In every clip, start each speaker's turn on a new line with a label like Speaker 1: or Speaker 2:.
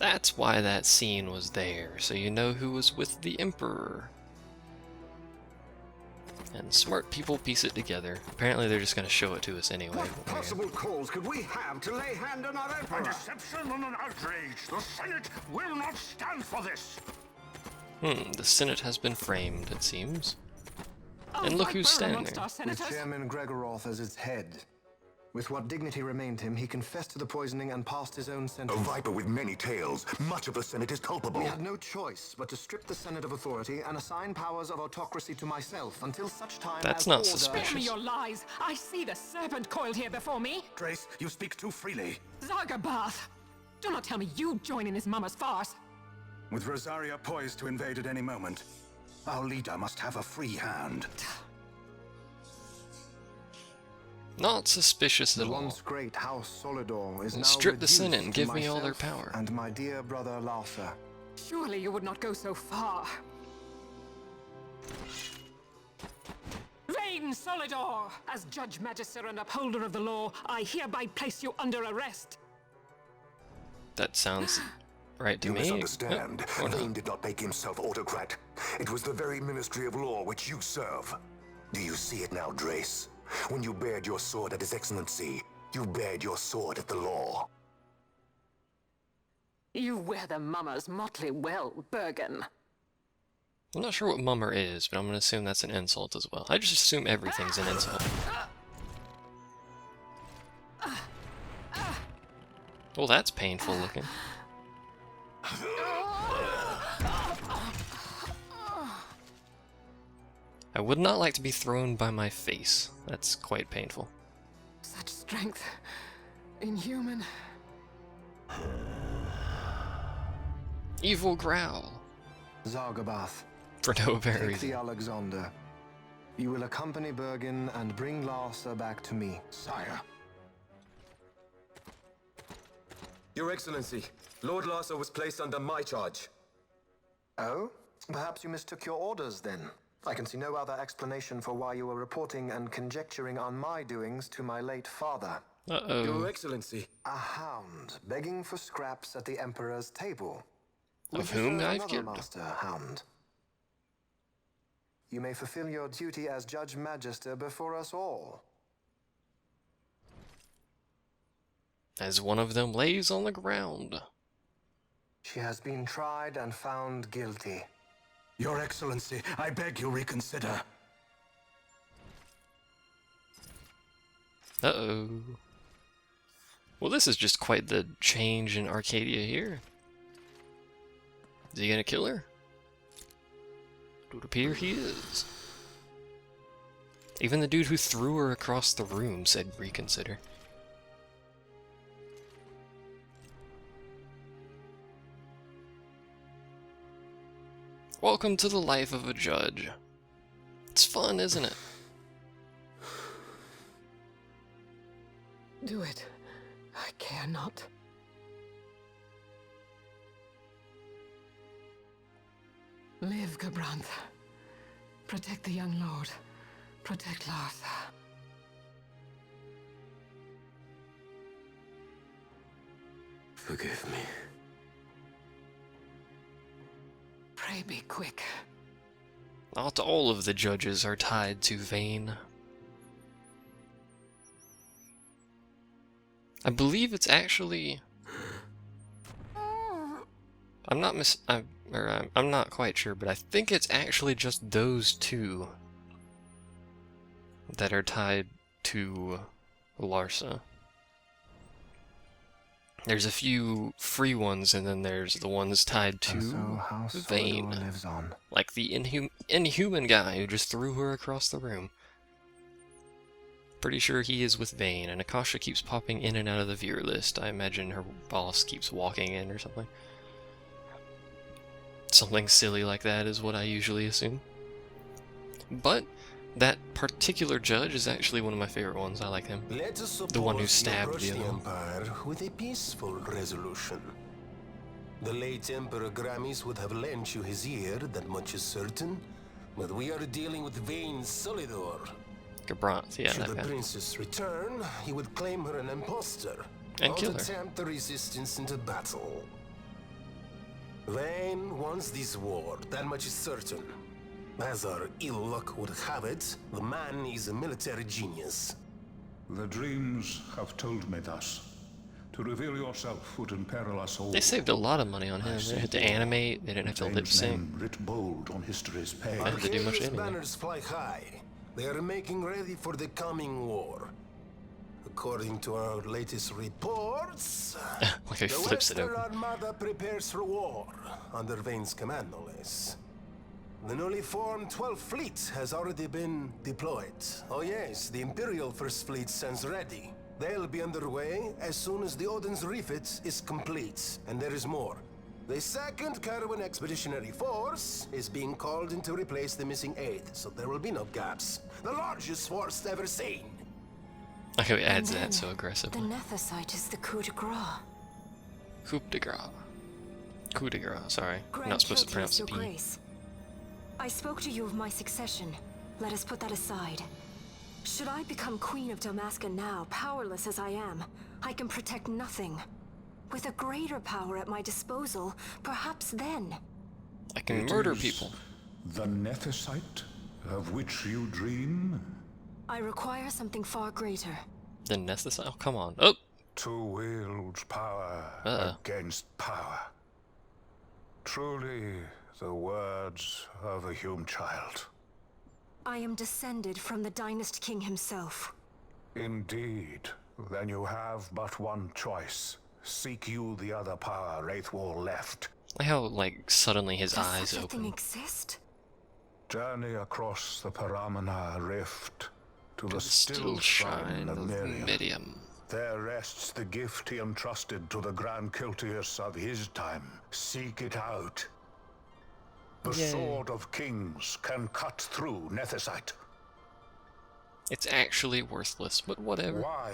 Speaker 1: That's why that scene was there, so you know who was with the Emperor. And smart people piece it together. Apparently they're just going to show it to us anyway.
Speaker 2: What possible cause could we have to lay hand on our Emperor?
Speaker 3: A deception and an outrage. The Senate will not stand for this.
Speaker 1: The Senate has been framed, it seems. And look who's standing there.
Speaker 2: With Chairman Gregoroth as its head. With what dignity remained him, he confessed to the poisoning and passed his own sentence.
Speaker 4: A viper with many tails. Much of the Senate is culpable.
Speaker 2: We had no choice but to strip the Senate of authority and assign powers of autocracy to myself until such time
Speaker 1: That's
Speaker 2: as
Speaker 1: not
Speaker 2: order...
Speaker 1: suspicious.
Speaker 5: Spare me your lies. I see the serpent coiled here before me.
Speaker 3: Drace, you speak too freely.
Speaker 5: Zargabath. Do not tell me you join in his mama's farce.
Speaker 3: With Rosaria poised to invade at any moment, our leader must have a free hand.
Speaker 1: Not suspicious at
Speaker 2: The
Speaker 1: all.
Speaker 2: once great House Solidor is now
Speaker 1: Strip the
Speaker 2: reduced
Speaker 1: Senate and
Speaker 2: to
Speaker 1: give me all their
Speaker 2: myself
Speaker 1: power.
Speaker 2: and my dear brother Larsa.
Speaker 5: Surely you would not go so far. Vayne Solidor! As Judge Magister and upholder of the law, I hereby place you under arrest.
Speaker 1: That sounds right to
Speaker 4: You
Speaker 1: me.
Speaker 4: misunderstand.
Speaker 1: Or not.
Speaker 4: Vayne did not make himself autocrat. It was the very Ministry of Law which you serve. Do you see it now, Drace? When you bared your sword at His Excellency, you bared your sword at the law.
Speaker 5: You wear the mama's motley well, Bergen.
Speaker 1: I'm not sure what mummer is, but I'm going to assume that's an insult as well. I just assume everything's an insult. Well, that's painful looking. I would not like to be thrown by my face. That's quite painful.
Speaker 5: Such strength. Inhuman.
Speaker 1: Evil growl.
Speaker 2: Zargabath,
Speaker 1: For no apparent
Speaker 2: take
Speaker 1: reason.
Speaker 2: the Alexander. You will accompany Bergen and bring Larsa back to me.
Speaker 3: Sire.
Speaker 6: Your Excellency, Lord Larsa was placed under my charge.
Speaker 2: Oh? Perhaps you mistook your orders then. I can see no other explanation for why you were reporting and conjecturing on my doings to my late father.
Speaker 1: Uh-oh.
Speaker 6: Your Excellency.
Speaker 2: A hound begging for scraps at the Emperor's table.
Speaker 1: Of
Speaker 2: We
Speaker 1: whom
Speaker 2: prefer
Speaker 1: I've
Speaker 2: another
Speaker 1: killed.
Speaker 2: master hound. You may fulfill your duty as Judge Magister before us all.
Speaker 1: As one of them lays on the ground.
Speaker 2: She has been tried and found guilty.
Speaker 3: Your Excellency, I beg you reconsider.
Speaker 1: Uh-oh. Well, this is just quite the change in Arcadia here. Is he gonna kill her? It would appear he is. Even the dude who threw her across the room said reconsider. Welcome to the life of a judge. It's fun, isn't it?
Speaker 5: Do it. I care not. Live, Gabranth. Protect the young lord. Protect Larsa.
Speaker 6: Forgive me.
Speaker 5: Pray be quick.
Speaker 1: Not all of the judges are tied to Vayne. I believe it's actually... I'm not quite sure, but I think it's actually just those two that are tied to Larsa. There's a few free ones, and then there's the ones tied to
Speaker 2: And so House
Speaker 1: Vayne.
Speaker 2: Solidor lives on.
Speaker 1: Like the inhuman guy who just threw her across the room. Pretty sure he is with Vayne, and Akasha keeps popping in and out of the viewer list. I imagine her boss keeps walking in or something. Something silly like that is what I usually assume. But that particular judge is actually one of my favorite ones. I like him.
Speaker 7: Let us
Speaker 1: The one who
Speaker 7: suppose you
Speaker 1: stabbed
Speaker 7: approach
Speaker 1: the other one.
Speaker 7: Empire with a peaceful resolution. The late Emperor Gramis would have lent you his ear, that much is certain. But we are dealing with Vayne Solidor.
Speaker 1: Gabranth, yeah,
Speaker 7: Should
Speaker 1: that
Speaker 7: the
Speaker 1: guy.
Speaker 7: princess return, he would claim her an impostor.
Speaker 1: And kill her.
Speaker 7: Attempt the resistance into battle. Vayne wants this war, that much is certain. As our ill luck would have it, the man is a military genius.
Speaker 8: The dreams have told me thus. To reveal yourself would imperil us all.
Speaker 1: They saved a lot of money on him. They didn't have to animate, they didn't have to lip
Speaker 8: Vayne's
Speaker 1: sync.
Speaker 8: name writ bold on history's page.
Speaker 1: Didn't have to do much
Speaker 7: Arcadius'
Speaker 1: animating.
Speaker 7: banners fly high. They are making ready for the coming war. According to our latest reports,
Speaker 1: Like he
Speaker 7: the
Speaker 1: flips it
Speaker 7: Western
Speaker 1: open.
Speaker 7: Armada prepares for war, under Vayne's command no less. The newly formed 12th Fleet has already been deployed. Oh yes, the Imperial First Fleet stands ready. They'll be underway as soon as the Odin's refit is complete. And there is more. The 2nd Caravan Expeditionary Force is being called in to replace the missing 8th, so there will be no gaps. The largest force ever seen.
Speaker 1: Like how he adds
Speaker 9: And
Speaker 1: that so
Speaker 9: then,
Speaker 1: aggressively.
Speaker 9: The Nethicite is the coup de grace.
Speaker 1: Coup de grace. Coup de grace, sorry. I'm
Speaker 9: Grand
Speaker 1: not supposed to pronounce
Speaker 9: Courtiers,
Speaker 1: the
Speaker 9: Your
Speaker 1: P.
Speaker 9: Grace. I spoke to you of my succession. Let us put that aside. Should I become Queen of Dalmasca now, powerless as I am, I can protect nothing. With a greater power at my disposal, perhaps then.
Speaker 1: I can
Speaker 8: It
Speaker 1: murder
Speaker 8: is
Speaker 1: people.
Speaker 8: The Nethicite of which you dream?
Speaker 9: I require something far greater.
Speaker 1: The Nethicite? Oh, come on. Oh!
Speaker 8: To wield power against power. Truly, the words of a human child.
Speaker 9: I am descended from the Dynast King himself.
Speaker 8: Indeed. Then you have but one choice. Seek you the other power Wraithwall left.
Speaker 1: Like how, like, suddenly his
Speaker 9: Does
Speaker 1: eyes
Speaker 9: such a thing
Speaker 1: open.
Speaker 9: exist?
Speaker 8: Journey across the Paramana Rift to the
Speaker 1: Stilshrine
Speaker 8: Stilshrine of Miriam.
Speaker 1: Miriam.
Speaker 8: There rests the gift he entrusted to the Grand Courtiers of his time. Seek it out. The
Speaker 1: Yay.
Speaker 8: Sword of Kings can cut through Nethicite.
Speaker 1: It's actually worthless, but whatever.
Speaker 8: Why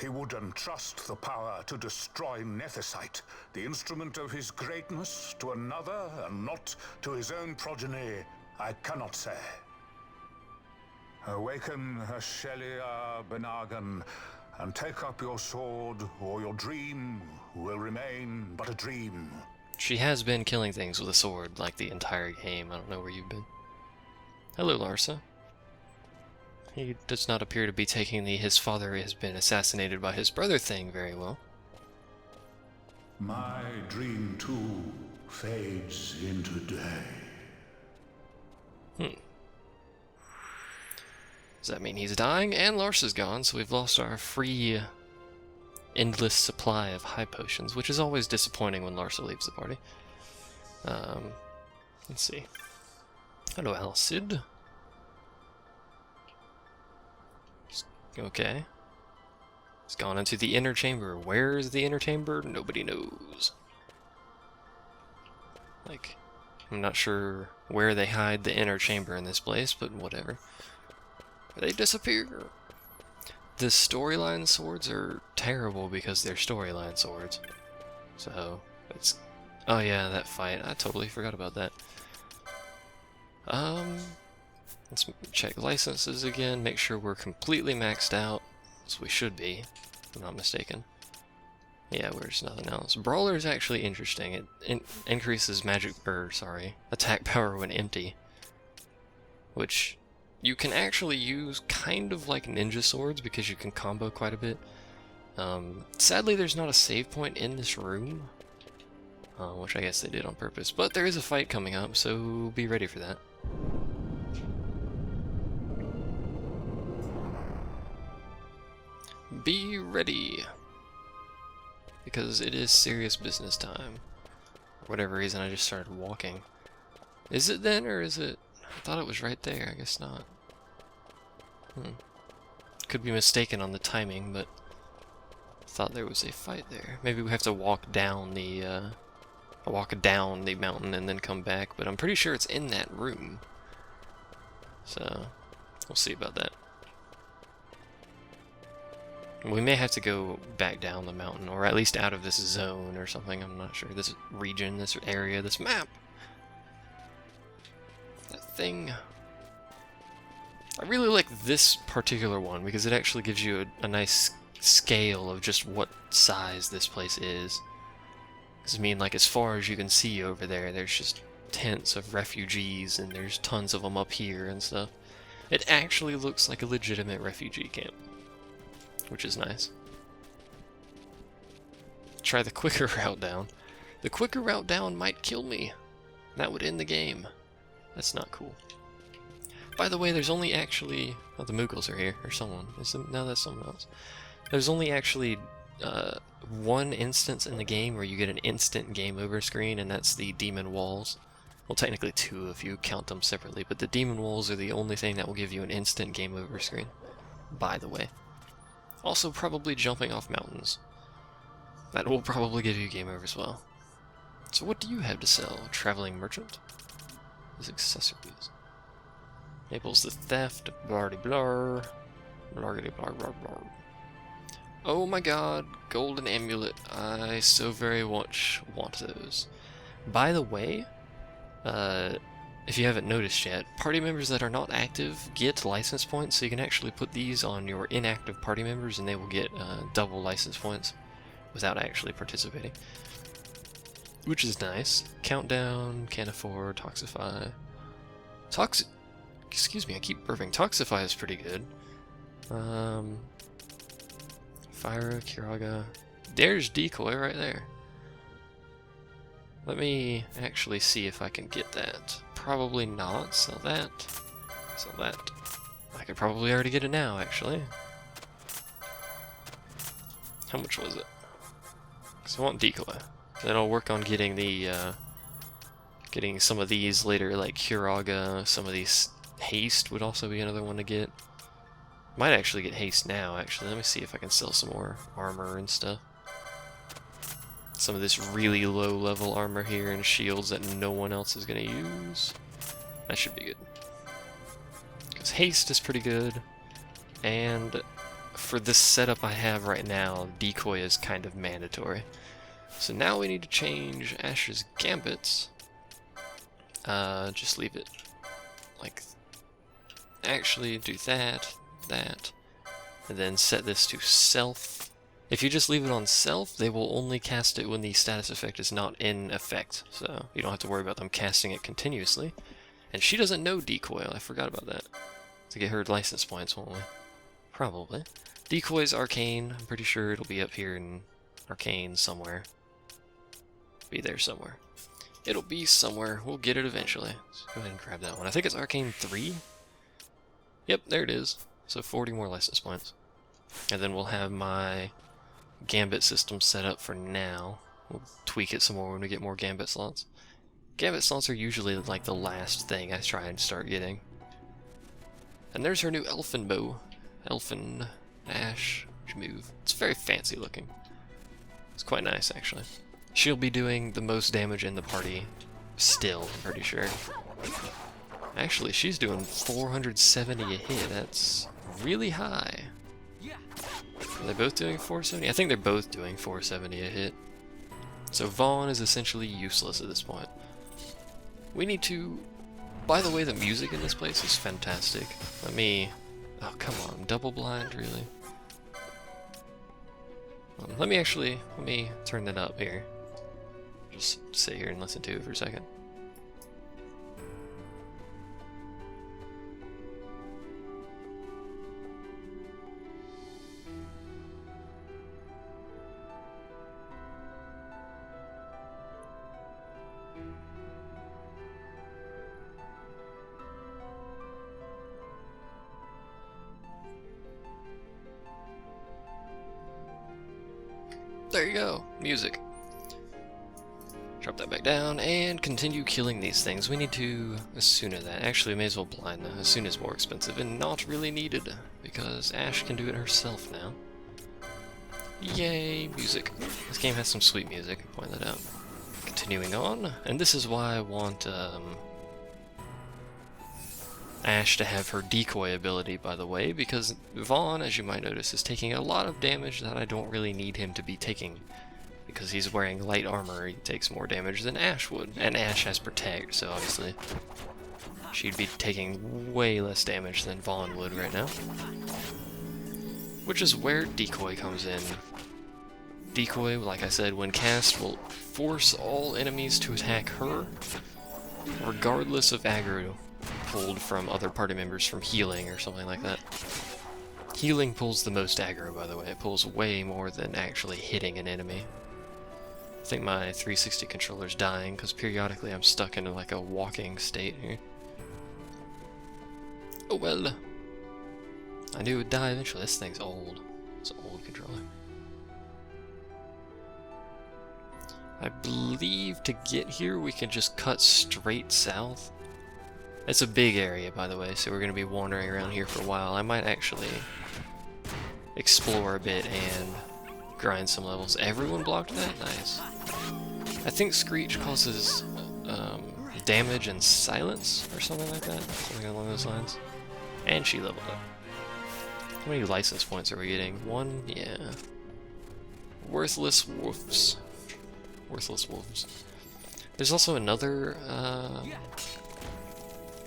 Speaker 8: he would entrust the power to destroy Nethicite, the instrument of his greatness, to another and not to his own progeny, I cannot say. Awaken Shelia Benagan and take up your sword, or your dream will remain but a dream.
Speaker 1: She has been killing things with a sword, like, the entire game. I don't know where you've been. Hello, Larsa. He does not appear to be taking the his father has been assassinated by his brother thing very well.
Speaker 8: My dream too fades into day.
Speaker 1: Does that mean he's dying? And Larsa's gone, so we've lost our free, endless supply of high potions, which is always disappointing when Larsa leaves the party. Let's see. Hello, Alcid. Okay. He's gone into the inner chamber. Where is the inner chamber? Nobody knows. Like, I'm not sure where they hide the inner chamber in this place, but whatever. They disappear. The storyline swords are terrible because they're storyline swords. So, it's... Oh yeah, that fight. I totally forgot about that. Let's check licenses again, make sure we're completely maxed out, as we should be, if I'm not mistaken. Yeah, there's nothing else. Brawler is actually interesting. It increases attack power when empty, which you can actually use kind of like ninja swords because you can combo quite a bit. Sadly, there's not a save point in this room, which I guess they did on purpose, but there is a fight coming up, so be ready for that. Be ready, because it is serious business time. For whatever reason, I just started walking. Is it then, or is it... I thought it was right there, I guess not. Could be mistaken on the timing, but I thought there was a fight there. Maybe we have to walk down the mountain and then come back, but I'm pretty sure it's in that room. So, we'll see about that. We may have to go back down the mountain, or at least out of this zone or something, I'm not sure. This region, this area, this map. That thing. I really like this particular one, because it actually gives you a nice scale of just what size this place is. Because, I mean, like, as far as you can see over there, there's just tents of refugees, and there's tons of them up here and stuff. It actually looks like a legitimate refugee camp, which is nice. Try the quicker route down. The quicker route down might kill me. That would end the game. That's not cool. By the way, there's only actually... Oh, the Mughals are here, or someone. No, that's someone else. There's only actually one instance in the game where you get an instant game over screen, and that's the demon walls. Well, technically two if you count them separately, but the demon walls are the only thing that will give you an instant game over screen, by the way. Also, probably jumping off mountains. That will probably give you game over as well. So what do you have to sell? Traveling merchant? His accessories. Enables the theft, blardy blar. Blargity blar blar blar. Oh my god, golden amulet. I so very much want those. By the way, if you haven't noticed yet, party members that are not active get license points, so you can actually put these on your inactive party members and they will get double license points without actually participating. Which is nice. Countdown, can't afford, Toxify. Excuse me, I keep burping. Toxify is pretty good. Fire, Kiraga. There's Decoy right there. Let me actually see if I can get that. Probably not. Sell that. Sell that. I could probably already get it now, actually. How much was it? Because I want Decoy. Then I'll work on getting the, getting some of these later, like Kiraga, some of these. Haste would also be another one to get. Might actually get haste now, actually. Let me see if I can sell some more armor and stuff. Some of this really low level armor here and shields that no one else is going to use. That should be good. Because haste is pretty good. And for this setup I have right now, decoy is kind of mandatory. So now we need to change Ash's gambits. Just leave it like... Actually do that, and then set this to self. If you just leave it on self, they will only cast it when the status effect is not in effect, so you don't have to worry about them casting it continuously. And she doesn't know Decoy, I forgot about that. To get her license points, won't we? Probably. Decoy's Arcane, I'm pretty sure it'll be up here in Arcane somewhere. Be there somewhere. It'll be somewhere, we'll get it eventually. Let's go ahead and grab that one. I think it's Arcane 3? Yep, there it is. So 40 more license points. And then we'll have my gambit system set up for now. We'll tweak it some more when we get more gambit slots. Gambit slots are usually like the last thing I try and start getting. And there's her new elfin bow. Elfin Ash move. It's very fancy looking. It's quite nice, actually. She'll be doing the most damage in the party still, I'm pretty sure. Actually, she's doing 470 a hit. That's really high. Are they both doing 470? I think they're both doing 470 a hit. So Vaughn is essentially useless at this point. We need to... By the way, the music in this place is fantastic. Let me... Oh, come on. Double blind, really? Let me turn that up here. Just sit here and listen to it for a second. There you go, music. Drop that back down and continue killing these things. We need to Asuna that. Actually, we may as well blind them. Asuna is more expensive and not really needed because Ash can do it herself now. Yay, music. This game has some sweet music, I'll point that out. Continuing on, and this is why I want Ash to have her decoy ability, by the way, because Vaughn, as you might notice, is taking a lot of damage that I don't really need him to be taking. Because he's wearing light armor, he takes more damage than Ash would. And Ash has Protect, so obviously she'd be taking way less damage than Vaughn would right now. Which is where Decoy comes in decoy, like I said, when cast, will force all enemies to attack her, regardless of aggro pulled from other party members from healing or something like that. Healing pulls the most aggro, by the way. It pulls way more than actually hitting an enemy. I think my 360 controller's dying, because periodically I'm stuck into like a walking state here. Oh well. I knew it would die eventually. This thing's old. It's an old controller. I believe to get here we can just cut straight south. It's a big area, by the way, so we're going to be wandering around here for a while. I might actually explore a bit and grind some levels. Everyone blocked that? Nice. I think Screech causes damage and silence or something like that. Something along those lines. And she leveled up. How many license points are we getting? 1? Yeah. Worthless wolves. Worthless wolves. There's also another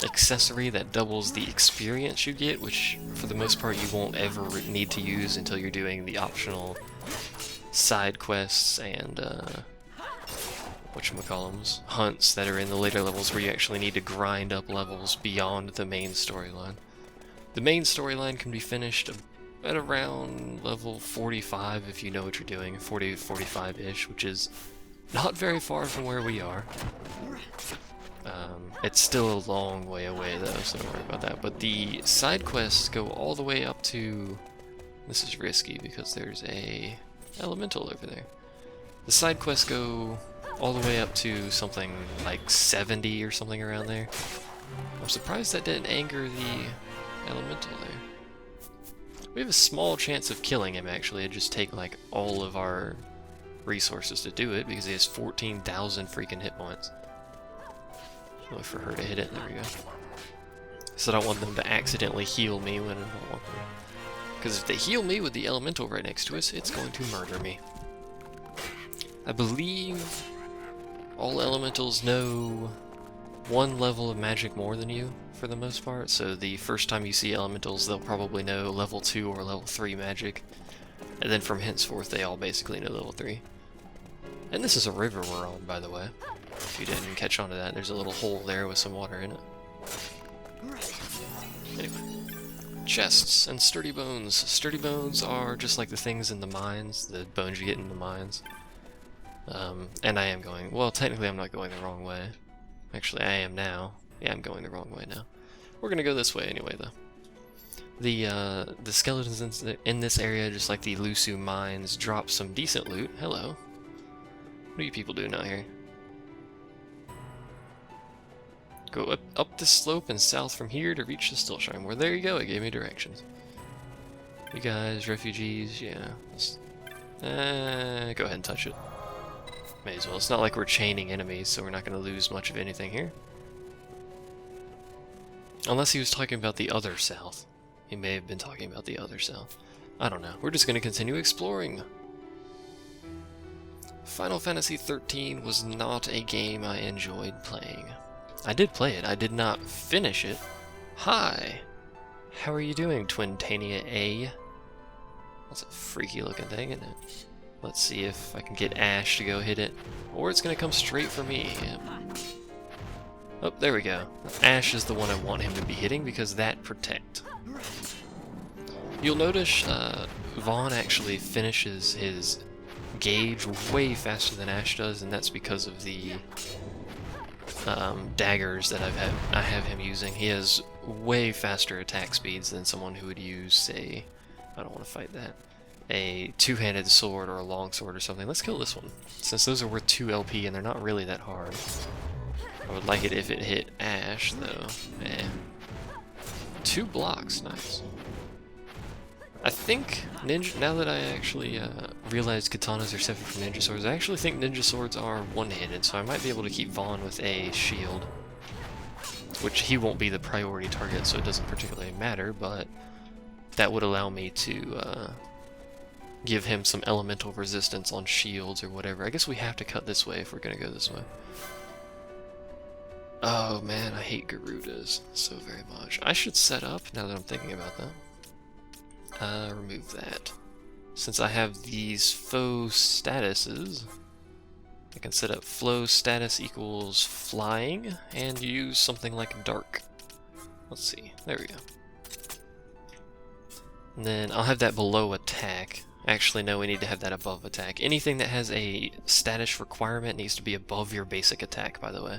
Speaker 1: accessory that doubles the experience you get, which for the most part you won't ever need to use until you're doing the optional side quests and whatchamacallums, hunts that are in the later levels where you actually need to grind up levels beyond the main storyline. The main storyline can be finished at around level 45 if you know what you're doing, 40 to 45-ish, which is not very far from where we are. It's still a long way away though, so don't worry about that. But the side quests go all the way up to... This is risky because there's a elemental over there. The side quests go all the way up to something like 70 or something around there. I'm surprised that didn't anger the elemental there. We have a small chance of killing him actually. It'd just take like all of our resources to do it because he has 14,000 freaking hit points. Wait for her to hit it. There we go. So I don't want them to accidentally heal me when I don't want them. Because if they heal me with the elemental right next to us, it's going to murder me. I believe all elementals know one level of magic more than you, for the most part. So the first time you see elementals, they'll probably know level 2 or level 3 magic. And then from henceforth, they all basically know level 3. And this is a river we're on, by the way. If you didn't catch on to that, there's a little hole there with some water in it. Anyway. Chests and sturdy bones. Sturdy bones are just like the things in the mines, the bones you get in the mines. And I am going... Well, technically I'm not going the wrong way. Actually, I am now. Yeah, I'm going the wrong way now. We're gonna go this way anyway, though. The skeletons in this area, just like the Lusu mines, drop some decent loot. Hello. What are you people doing out here? Go up this slope and south from here to reach the Stilshrine. Well, there you go, it gave me directions. You guys, refugees, yeah. Go ahead and touch it. May as well. It's not like we're chaining enemies, so we're not going to lose much of anything here. Unless he was talking about the other south. He may have been talking about the other south. I don't know. We're just going to continue exploring. Final Fantasy XIII was not a game I enjoyed playing. I did play it. I did not finish it. Hi! How are you doing, Twintania A? That's a freaky looking thing, isn't it? Let's see if I can get Ash to go hit it. Or it's going to come straight for me. Yeah. Oh, there we go. Ash is the one I want him to be hitting because that protect. You'll notice Vaughn actually finishes his gauge way faster than Ash does, and that's because of the daggers that I have him using. He has way faster attack speeds than someone who would use, say, I don't want to fight that, a two-handed sword or a long sword or something. Let's kill this one, since those are worth 2 LP and they're not really that hard. I would like it if it hit Ash, though. 2 blocks, nice. I think ninja. Now that I actually realized katanas are separate from ninja swords, I actually think ninja swords are one-handed, so I might be able to keep Vaughn with a shield, which he won't be the priority target, so it doesn't particularly matter. But that would allow me to give him some elemental resistance on shields or whatever. I guess we have to cut this way if we're gonna go this way. Oh man, I hate Garudas so very much. I should set up now that I'm thinking about that. Remove that. since I have these faux statuses, I can set up flow status equals flying and use something like dark. Let's see, there we go. And then I'll have that below attack. Actually, no, we need to have that above attack. Anything that has a status requirement needs to be above your basic attack, by the way.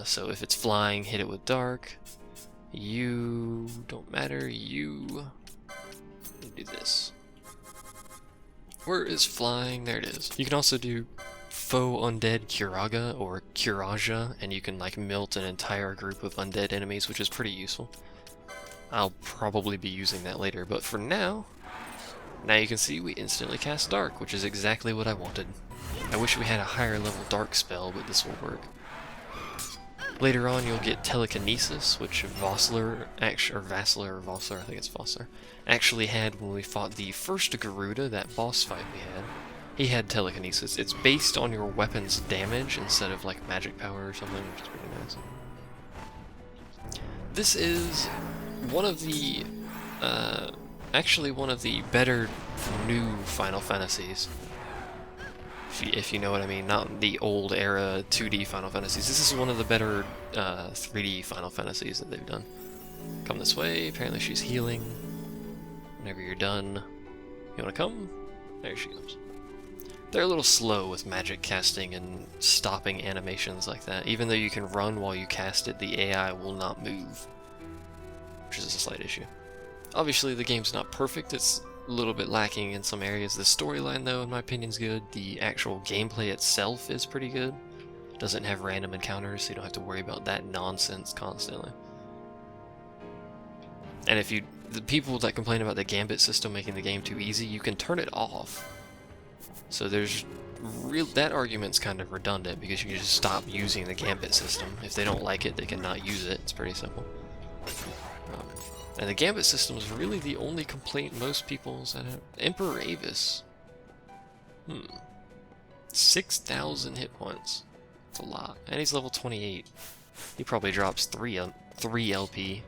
Speaker 1: So if it's flying, hit it with dark. You don't matter, you do this. Where is flying? There it is. You can also do faux undead Curaga or Curaja, and you can like melt an entire group of undead enemies, which is pretty useful. I'll probably be using that later, but for now you can see we instantly cast dark, which is exactly what I wanted. I wish we had a higher level dark spell, but this will work. Later on you'll get telekinesis, which Vossler, I think it's Vossler, actually had when we fought the first Garuda, that boss fight we had. He had telekinesis. It's based on your weapon's damage instead of like magic power or something, which is pretty nice. This is one of the, actually one of the better new Final Fantasies. If you know what I mean, not the old era 2D Final Fantasies. This is one of the better 3D Final Fantasies that they've done. Come this way, apparently she's healing. Whenever you're done, you wanna come? There she comes. They're a little slow with magic casting and stopping animations like that. Even though you can run while you cast it, the AI will not move, which is a slight issue. Obviously the game's not perfect, it's a little bit lacking in some areas. The storyline though, in my opinion, is good. The actual gameplay itself is pretty good. Doesn't have random encounters, so you don't have to worry about that nonsense constantly. And if you, the people that complain about the gambit system making the game too easy, you can turn it off. So there's that argument's kind of redundant because you can just stop using the gambit system. If they don't like it, they can not use it. It's pretty simple. And the gambit system is really the only complaint most people have. Emperor Avis. 6,000 hit points. That's a lot. And he's level 28. He probably drops 3 LP.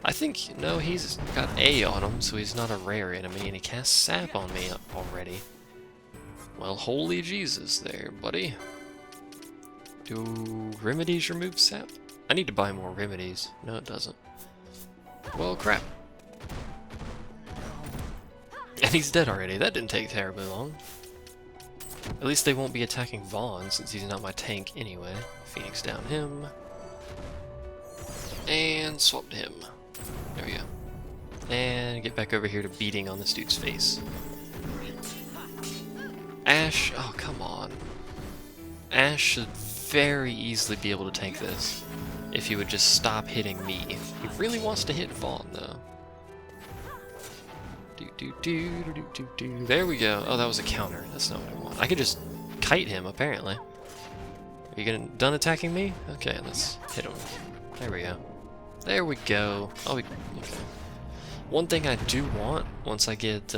Speaker 1: I think, no, he's got A on him, so he's not a rare enemy, and he casts Sap on me already. Well, holy Jesus there, buddy. Do remedies remove Sap? I need to buy more remedies. No, it doesn't. Well, crap. And he's dead already. That didn't take terribly long. At least they won't be attacking Vaughn, since he's not my tank anyway. Phoenix down him. And swap to him. There we go. And get back over here to beating on this dude's face. Ash, oh come on. Ash should very easily be able to tank this if he would just stop hitting me. He really wants to hit Vaughn though. There we go. Oh, that was a counter. That's not what I want. I could just kite him apparently. Are you done attacking me? Okay, let's hit him. There we go. There we go. Oh, okay. One thing I do want once I get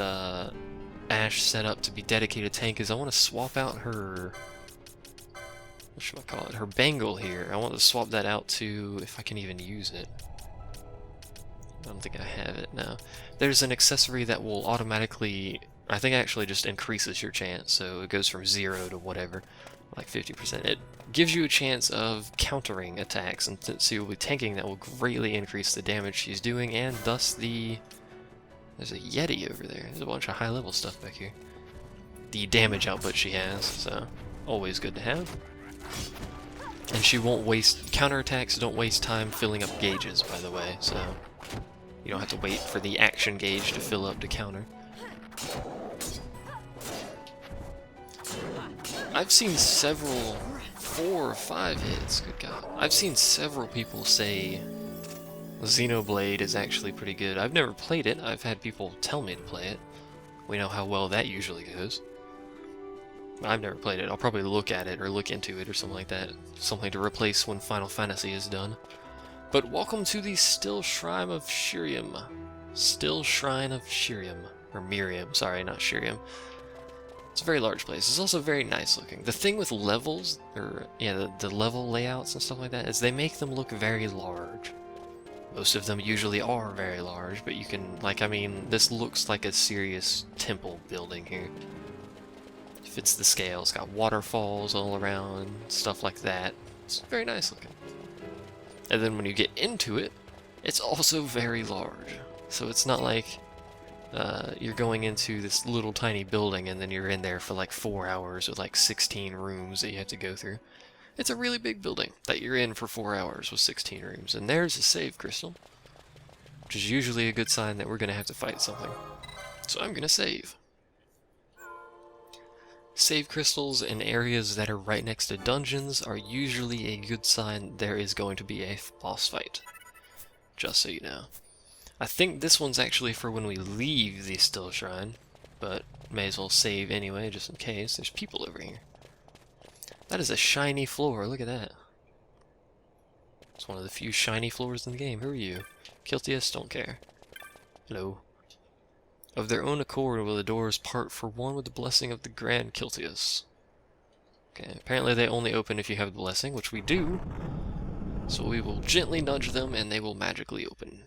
Speaker 1: Ash set up to be dedicated tank is I want to swap out her, what should I call it, her bangle here. I want to swap that out to, if I can even use it. I don't think I have it now. There's an accessory that will automatically, I think actually just increases your chance, so it goes from 0 to whatever, like 50%. It gives you a chance of countering attacks, and so you'll be tanking that will greatly increase the damage she's doing, and thus the... There's a Yeti over there. There's a bunch of high-level stuff back here. The damage output she has, so always good to have. And she won't waste... Counterattacks don't waste time filling up gauges, by the way, so you don't have to wait for the action gauge to fill up to counter. I've seen several... 4 or 5 hits, good god. I've seen several people say Xenoblade is actually pretty good. I've never played it, I've had people tell me to play it. We know how well that usually goes. I've never played it. I'll probably look at it or look into it or something like that. Something to replace when Final Fantasy is done. But welcome to the Stilshrine of Miriam. Stilshrine of Miriam. Or Miriam, sorry, not Shiriam. It's a very large place. It's also very nice looking. The thing with levels, or yeah, the level layouts and stuff like that, is they make them look very large. Most of them usually are very large, but you can, like, I mean, this looks like a serious temple building here. It fits the scale. It's got waterfalls all around, stuff like that. It's very nice looking. And then when you get into it, it's also very large. So it's not like you're going into this little tiny building and then you're in there for like 4 hours with like 16 rooms that you have to go through. It's a really big building that you're in for 4 hours with 16 rooms. And there's a save crystal, which is usually a good sign that we're going to have to fight something. So I'm going to save. Save crystals in areas that are right next to dungeons are usually a good sign there is going to be a boss fight. Just so you know. I think this one's actually for when we leave the Stilshrine, but may as well save anyway, just in case. There's people over here. That is a shiny floor, look at that. It's one of the few shiny floors in the game. Who are you? Kiltius? Don't care. Hello. Of their own accord will the doors part for one with the blessing of the Grand Kiltius. Okay, apparently they only open if you have the blessing, which we do. So we will gently nudge them and they will magically open.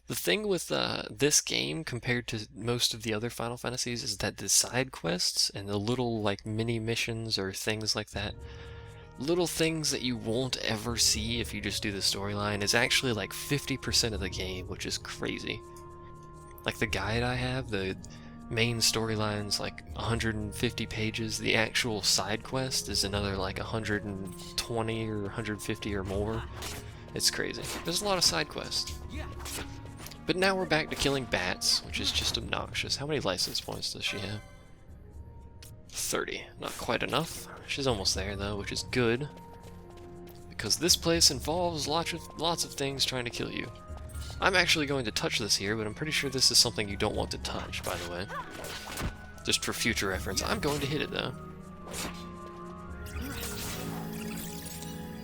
Speaker 1: The thing with this game compared to most of the other Final Fantasies is that the side quests and the little like mini missions or things like that, little things that you won't ever see if you just do the storyline, is actually like 50% of the game, which is crazy. Like the guide I have, the main storyline's like 150 pages, the actual side quest is another like 120 or 150 or more. It's crazy. There's a lot of side quests. But now we're back to killing bats, which is just obnoxious. How many license points does she have? 30. Not quite enough. She's almost there though, which is good. Because this place involves lots of things trying to kill you. I'm actually going to touch this here, but I'm pretty sure this is something you don't want to touch, by the way. Just for future reference. I'm going to hit it though.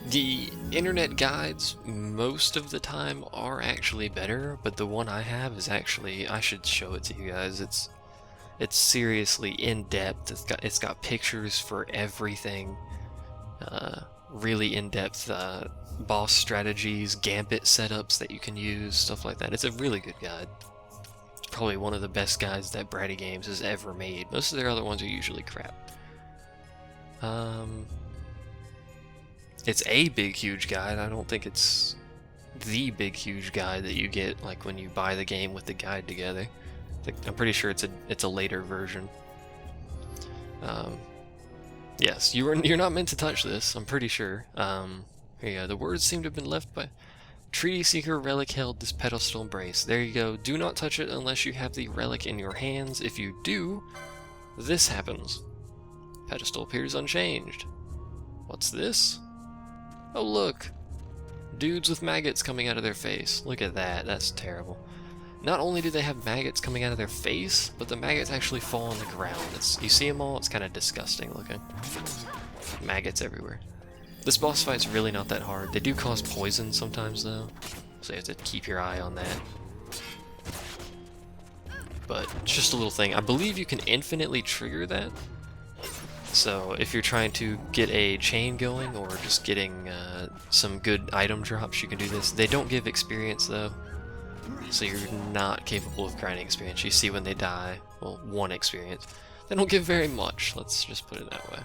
Speaker 1: The internet guides, most of the time, are actually better, but the one I have is actually, I should show it to you guys. It's seriously in-depth. It's got pictures for everything. Really in-depth boss strategies, gambit setups that you can use, stuff like that. It's a really good guide. It's probably one of the best guides that Bratty Games has ever made. Most of their other ones are usually crap. It's a big huge guide. I don't think it's the big huge guide that you get like when you buy the game with the guide together. I'm pretty sure it's a later version. Yes, you're not meant to touch this. I'm pretty sure. Here you go. The words seem to have been left by Treaty Seeker relic held this pedestal embrace. There you go. Do not touch it unless you have the relic in your hands. If you do, this happens. Pedestal appears unchanged. What's this? Oh look! Dudes with maggots coming out of their face. Look at that, that's terrible. Not only do they have maggots coming out of their face, but the maggots actually fall on the ground. You see them all? It's kind of disgusting looking. Maggots everywhere. This boss fight's really not that hard. They do cause poison sometimes though, so you have to keep your eye on that. But it's just a little thing. I believe you can infinitely trigger that. So if you're trying to get a chain going or just getting some good item drops, you can do this. They don't give experience though, so you're not capable of grinding experience. You see when they die, well, 1 experience. They don't give very much, let's just put it that way.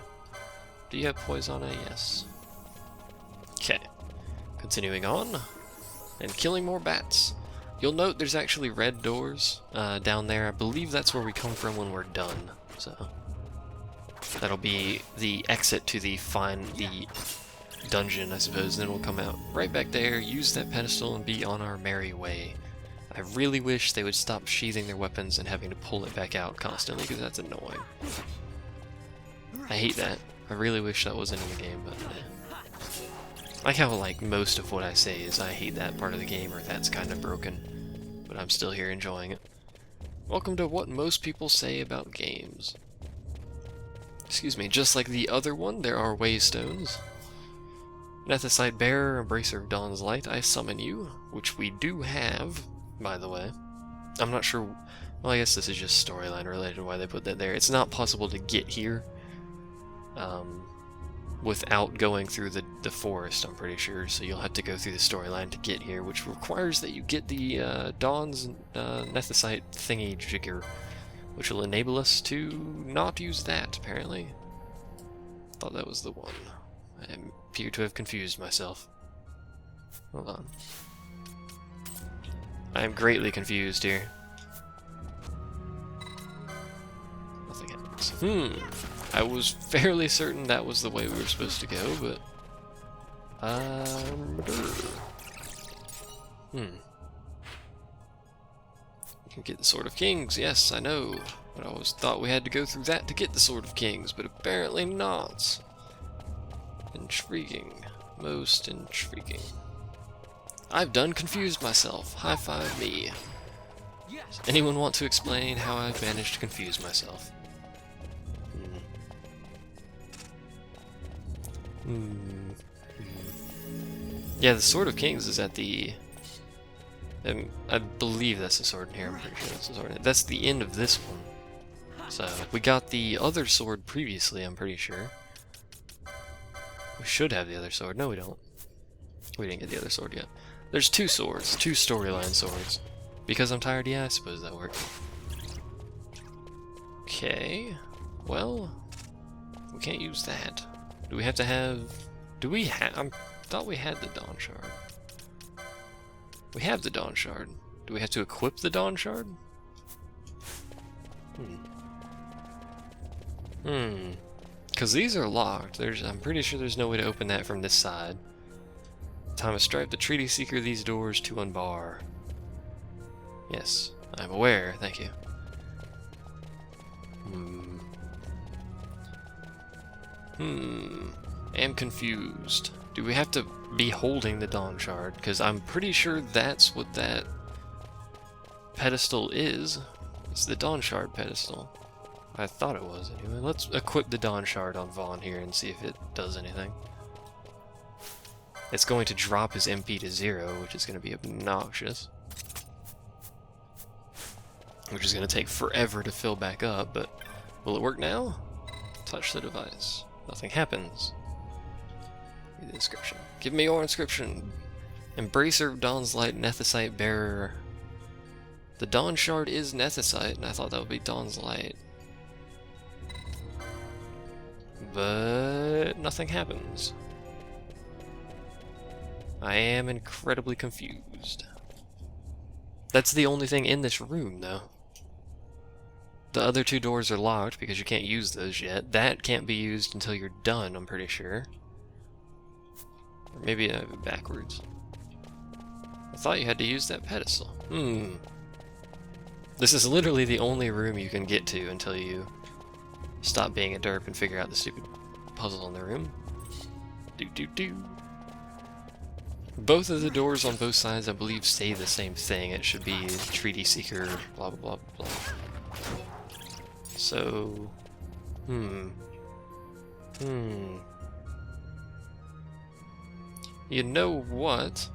Speaker 1: Do you have poise on it? Yes. Okay, continuing on, and killing more bats. You'll note there's actually red doors down there. I believe that's where we come from when we're done, so... That'll be the exit to the dungeon, I suppose, and then we'll come out right back there, use that pedestal, and be on our merry way. I really wish they would stop sheathing their weapons and having to pull it back out constantly, because that's annoying. I hate that. I really wish that wasn't in the game, but I like how like most of what I say is I hate that part of the game, or that's kind of broken, but I'm still here enjoying it. Welcome to what most people say about games. Excuse me, just like the other one, there are waystones. Nethicite Bearer, Embracer of Dawn's Light, I summon you, which we do have, by the way. I'm not sure, well I guess this is just storyline related why they put that there. It's not possible to get here. without going through the forest, I'm pretty sure, so you'll have to go through the storyline to get here, which requires that you get the Dawn's Nethicite thingy jigger, which will enable us to not use that, apparently. Thought that was the one. I appear to have confused myself. Hold on. I am greatly confused here. Nothing happens. I was fairly certain that was the way we were supposed to go, but... You can get the Sword of Kings, yes, I know. But I always thought we had to go through that to get the Sword of Kings, but apparently not. Intriguing. Most intriguing. I've done confused myself. High five me. Does anyone want to explain how I've managed to confuse myself? Yeah, the Sword of Kings is at the... I believe that's the sword in here. I'm pretty sure that's the sword. That's the end of this one. So, we got the other sword previously, I'm pretty sure. We should have the other sword. No, we don't. We didn't get the other sword yet. There's two swords. Two storyline swords. Because I'm tired, yeah, I suppose that worked. Okay. Well, we can't use that. Do we have to have... Do we have... I thought we had the Dawn Shard. We have the Dawn Shard. Do we have to equip the Dawn Shard? Because these are locked. I'm pretty sure there's no way to open that from this side. Time to stripe the Treaty Seeker these doors to unbar. Yes, I'm aware. Thank you. Am confused. Do we have to be holding the Dawn Shard? Because I'm pretty sure that's what that pedestal is. It's the Dawn Shard pedestal. I thought it was anyway. Let's equip the Dawn Shard on Vaughn here and see if it does anything. It's going to drop his MP to 0, which is going to be obnoxious. Which is going to take forever to fill back up, but will it work now? Touch the device. Nothing happens. Read the inscription. Give me your inscription. Embracer of Dawn's Light, Nethicite Bearer. The Dawn Shard is Nethicite, and I thought that would be Dawn's Light. But nothing happens. I am incredibly confused. That's the only thing in this room, though. The other two doors are locked because you can't use those yet. That can't be used until you're done, I'm pretty sure. Or maybe I have it backwards. I thought you had to use that pedestal. This is literally the only room you can get to until you stop being a derp and figure out the stupid puzzle in the room. Both of the doors on both sides, I believe, say the same thing. It should be Treaty Seeker, blah blah blah blah. So, You know what?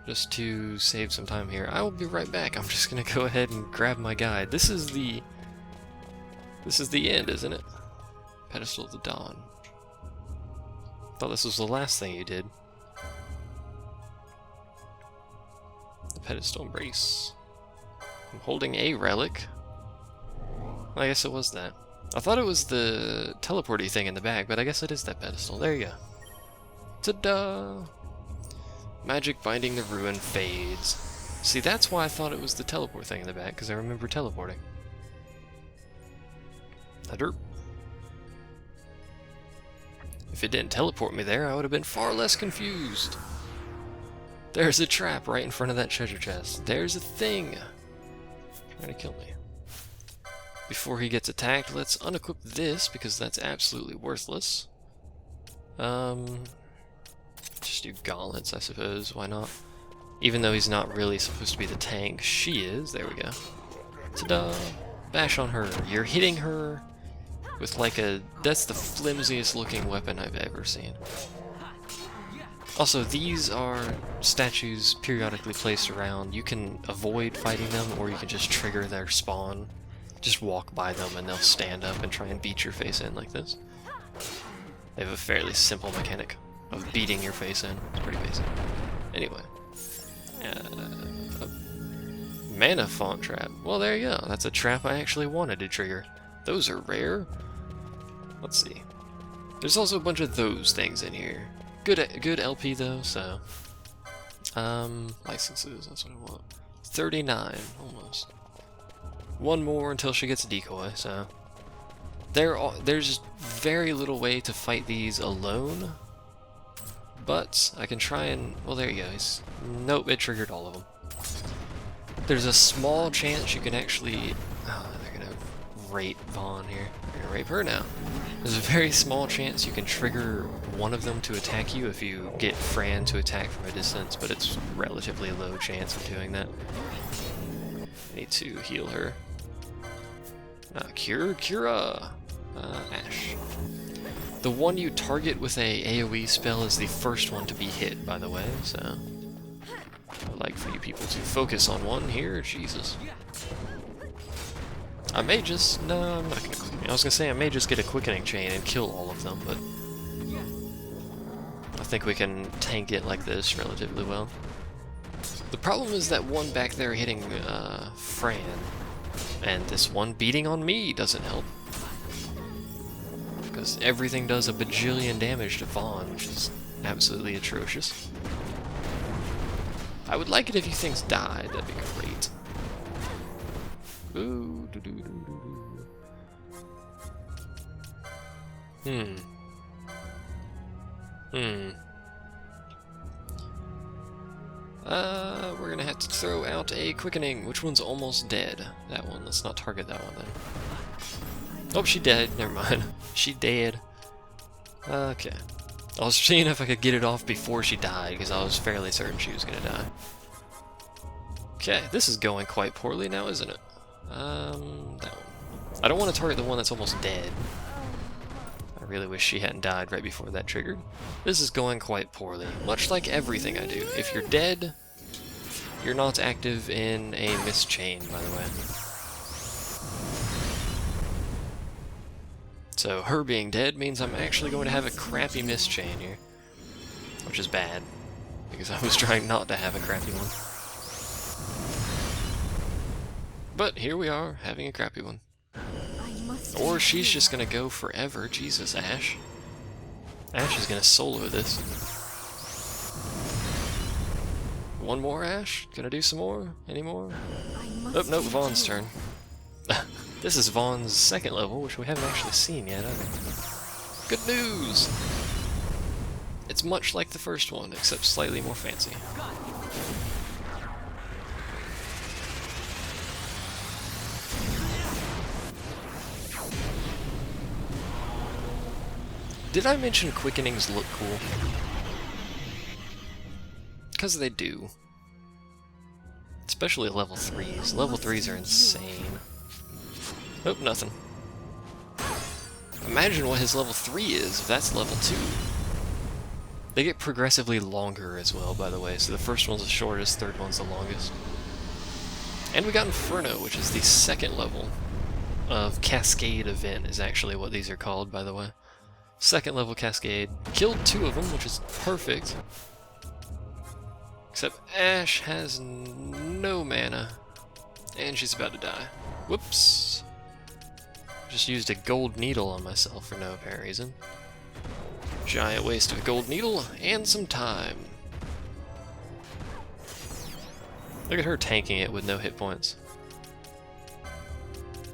Speaker 1: Just to save some time here, I will be right back. I'm just gonna go ahead and grab my guide. This is the end, isn't it? Pedestal of the Dawn. Thought this was the last thing you did. The pedestal embrace. I'm holding a relic. Well, I guess it was that. I thought it was the teleporty thing in the back, but I guess it is that pedestal. There you go. Ta-da! Magic binding the ruin fades. See, that's why I thought it was the teleport thing in the back, because I remember teleporting. A-derp. If it didn't teleport me there, I would have been far less confused. There's a trap right in front of that treasure chest. There's a thing trying to kill me. Before he gets attacked, let's unequip this, because that's absolutely worthless. Just do gauntlets, I suppose. Why not? Even though he's not really supposed to be the tank, she is. There we go. Ta-da! Bash on her. You're hitting her with like a... That's the flimsiest looking weapon I've ever seen. Also, these are statues periodically placed around. You can avoid fighting them, or you can just trigger their spawn. Just walk by them and they'll stand up and try and beat your face in like this. They have a fairly simple mechanic of beating your face in. It's pretty basic. Anyway. A mana font trap. Well, there you go. That's a trap I actually wanted to trigger. Those are rare. Let's see. There's also a bunch of those things in here. Good LP though, so... licenses, that's what I want. 39, almost. One more until she gets a decoy, so... There's very little way to fight these alone. But I can try and... well, there you go. Nope, it triggered all of them. There's a small chance you can actually... oh, they're gonna rape Vaughn here. They're gonna rape her now. There's a very small chance you can trigger one of them to attack you if you get Fran to attack from a distance, but it's relatively low chance of doing that. I need to heal her. Cura! Ash. The one you target with a AoE spell is the first one to be hit, by the way, so... I'd like for you people to focus on one here, Jesus. I may just... no, I'm not gonna... I was gonna say I may just get a quickening chain and kill all of them, but... I think we can tank it like this relatively well. The problem is that one back there hitting Fran, and this one beating on me doesn't help. Because everything does a bajillion damage to Vaughn, which is absolutely atrocious. I would like it if you things died, that'd be great. Ooh, we're gonna have to throw out a quickening. Which one's almost dead? That one. Let's not target that one then. Oh, she dead. Never mind. She dead. Okay. I was seeing if I could get it off before she died, because I was fairly certain she was gonna die. Okay, this is going quite poorly now, isn't it? That one. I don't want to target the one that's almost dead. I really wish she hadn't died right before that triggered. This is going quite poorly, much like everything I do. If you're dead, you're not active in a mist chain, by the way. So her being dead means I'm actually going to have a crappy mist chain here. Which is bad, because I was trying not to have a crappy one. But here we are, having a crappy one. Or she's just gonna go forever. Jesus, Ash. Ash is gonna solo this. One more, Ash? Gonna do some more? Any more? Oh, nope, Vaughn's turn. This is Vaughn's second level, which we haven't actually seen yet, either. Good news! It's much like the first one, except slightly more fancy. Did I mention quickenings look cool? Because they do. Especially level 3s. Level 3s are insane. Oh, nothing. Imagine what his level 3 is if that's level 2. They get progressively longer as well, by the way, so the first one's the shortest, third one's the longest. And we got Inferno, which is the second level of Cascade event, is actually what these are called, by the way. Second level Cascade. Killed 2 of them, which is perfect. Except Ash has no mana. And she's about to die. Whoops. Just used a gold needle on myself for no apparent reason. Giant waste of a gold needle and some time. Look at her tanking it with no hit points.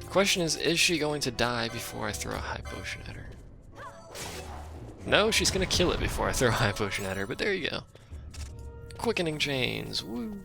Speaker 1: Question is she going to die before I throw a high potion at her? No, she's gonna kill it before I throw a high potion at her, but there you go. Quickening chains, woo!